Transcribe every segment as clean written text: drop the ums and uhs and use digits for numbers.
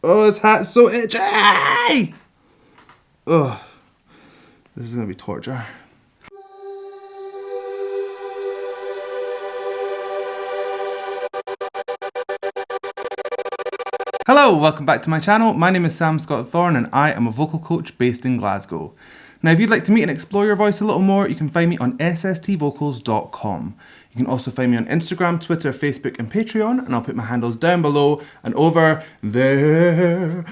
Oh, his hat's so itchy! Ugh. This is gonna be torture. Hello, welcome back to my channel. My name is Sam Scott-Thorne and I am a vocal coach based in Glasgow. Now, if you'd like to meet and explore your voice a little more, you can find me on sstvocals.com. You can also find me on Instagram, Twitter, Facebook and Patreon, and I'll put my handles down below and over there.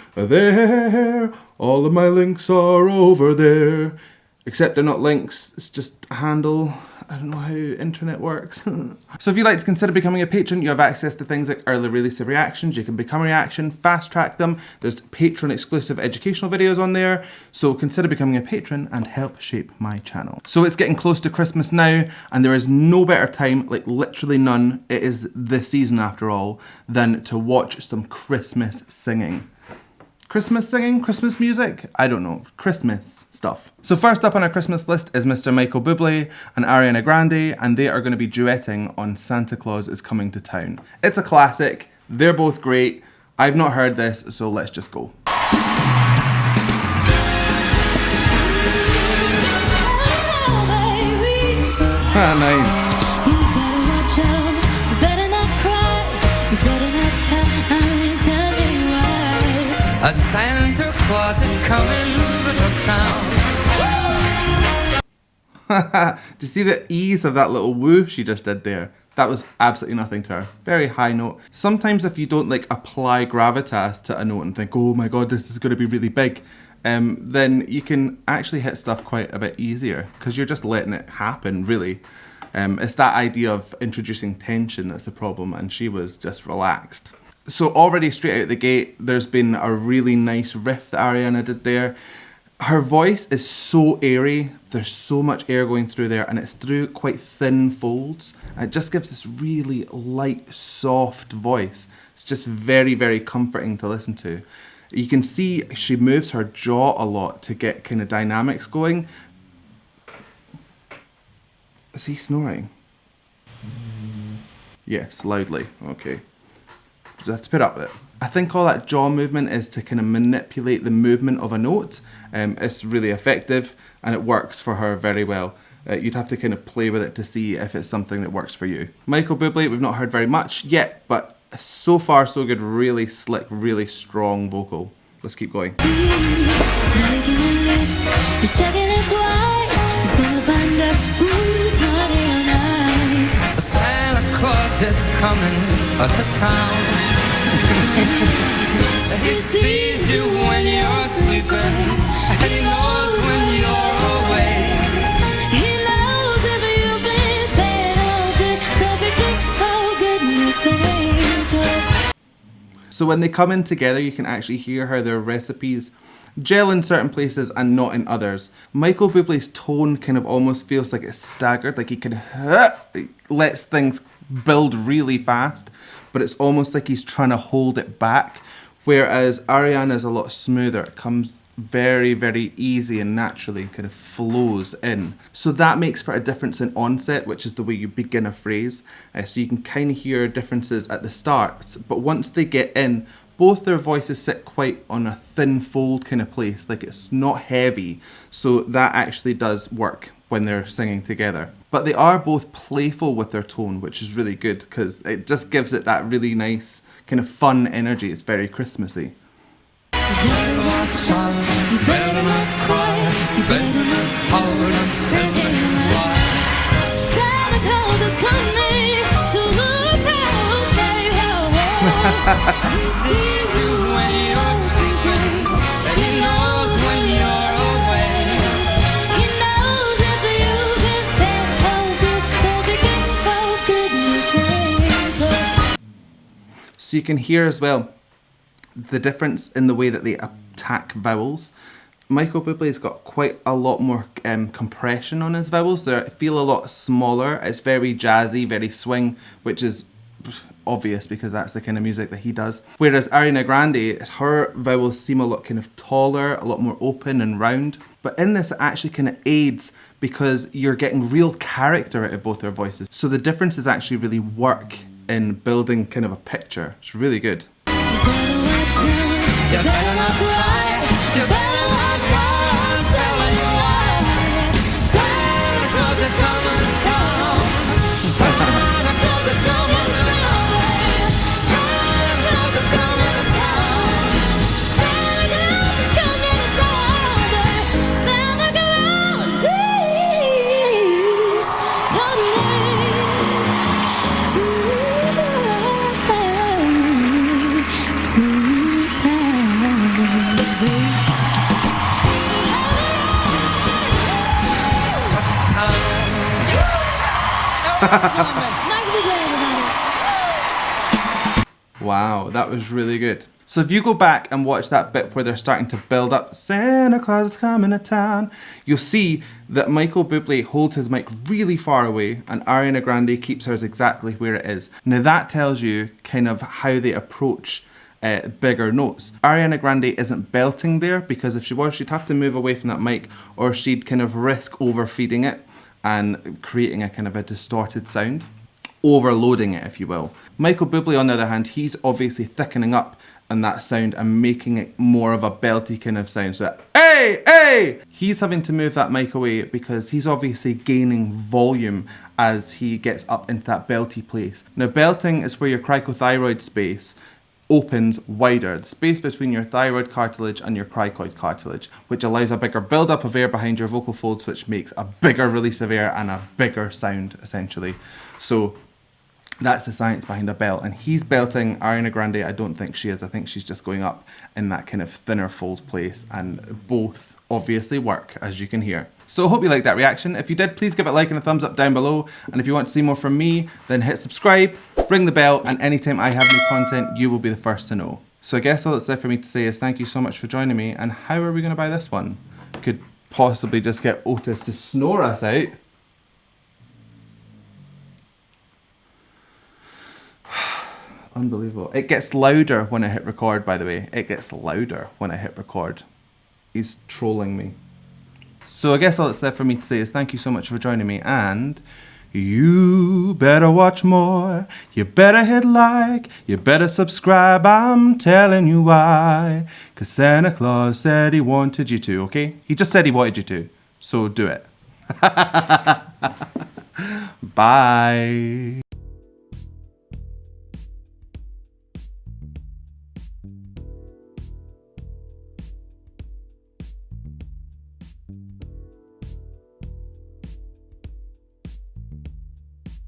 All of my links are over there. Except they're not links, it's just a handle. I don't know how internet works. So if you'd like to consider becoming a patron, you have access to things like early release of reactions. You can become a reaction, fast track them. There's Patreon exclusive educational videos on there. So consider becoming a patron and help shape my channel. So it's getting close to Christmas now, and there is no better time, like literally none, it is the season after all, than to watch some Christmas singing. Christmas singing? Christmas music? I don't know. Christmas stuff. So first up on our Christmas list is Mr. Michael Buble and Ariana Grande, and they are going to be duetting on Santa Claus is Coming to Town. It's a classic. They're both great. I've not heard this, so let's just go. Ah, nice. A Santa Claus is coming to town. Do you see the ease of that little woo she just did there? That was absolutely nothing to her. Very high note. Sometimes if you don't like apply gravitas to a note and think, oh my god, this is going to be really big, then you can actually hit stuff quite a bit easier because you're just letting it happen, really. It's that idea of introducing tension that's the problem, and she was just relaxed. So already straight out the gate, there's been a really nice riff that Ariana did there. Her voice is so airy, there's so much air going through there, and it's through quite thin folds. It just gives this really light, soft voice. It's just very, very comforting to listen to. You can see she moves her jaw a lot to get kind of dynamics going. Is he snoring? Yes, loudly, okay. Just have to put up with it. I think all that jaw movement is to kind of manipulate the movement of a note. It's really effective and it works for her very well. You'd have to kind of play with it to see if it's something that works for you. Michael Buble, we've not heard very much yet, but so far so good. Really slick, really strong vocal. Let's keep going. Santa Claus is coming to town. He sees you when you're sleeping, and he knows when you're away. He knows if you've been bad or good, so begin, oh goodness sake. So when they come in together, you can actually hear how their recipes gel in certain places and not in others. Michael Buble's tone kind of almost feels like it's staggered, like he can lets things build really fast, but it's almost like he's trying to hold it back, whereas Ariana's a lot smoother. It comes very, very easy and naturally kind of flows in. So that makes for a difference in onset, which is the way you begin a phrase. So you can kind of hear differences at the start, but once they get in, both their voices sit quite on a thin fold kind of place, like it's not heavy, so that actually does work when they're singing together. But they are both playful with their tone, which is really good because it just gives it that really nice kind of fun energy. It's very Christmassy. So you can hear as well the difference in the way that they attack vowels. Michael Buble's got quite a lot more compression on his vowels. They feel a lot smaller. It's very jazzy, very swing, which is obvious because that's the kind of music that he does. Whereas Ariana Grande, her vowels seem a lot kind of taller, a lot more open and round. But in this, it actually kind of aids because you're getting real character out of both their voices. So the differences actually really work in building kind of a picture. It's really good. Michael Buble, everybody. Wow, that was really good. So if you go back and watch that bit where they're starting to build up, Santa Claus is coming to town, you'll see that Michael Bublé holds his mic really far away and Ariana Grande keeps hers exactly where it is. Now that tells you kind of how they approach bigger notes. Ariana Grande isn't belting there because if she was, she'd have to move away from that mic or she'd kind of risk overfeeding it and creating a kind of a distorted sound. Overloading it, if you will. Michael Bublé, on the other hand, he's obviously thickening up on that sound and making it more of a belty kind of sound. So, hey, hey! He's having to move that mic away because he's obviously gaining volume as he gets up into that belty place. Now, belting is where your cricothyroid space opens wider, the space between your thyroid cartilage and your cricoid cartilage, which allows a bigger build-up of air behind your vocal folds, which makes a bigger release of air and a bigger sound, essentially. So that's the science behind a belt. And he's belting. Ariana Grande, I don't think she is. I think she's just going up in that kind of thinner fold place. And both obviously work, as you can hear. So I hope you liked that reaction. If you did, please give it a like and a thumbs up down below. And if you want to see more from me, then hit subscribe, ring the bell, and anytime I have new content, you will be the first to know. So I guess all that's left for me to say is thank you so much for joining me. And how are we going to buy this one? Could possibly just get Otis to snore us out. Unbelievable. It gets louder when I hit record, by the way. It gets louder when I hit record. He's trolling me. So I guess all that's left for me to say is thank you so much for joining me, and you better watch more. You better hit like. You better subscribe. I'm telling you why. 'Cause Santa Claus said he wanted you to, okay? He just said he wanted you to. So do it. Bye.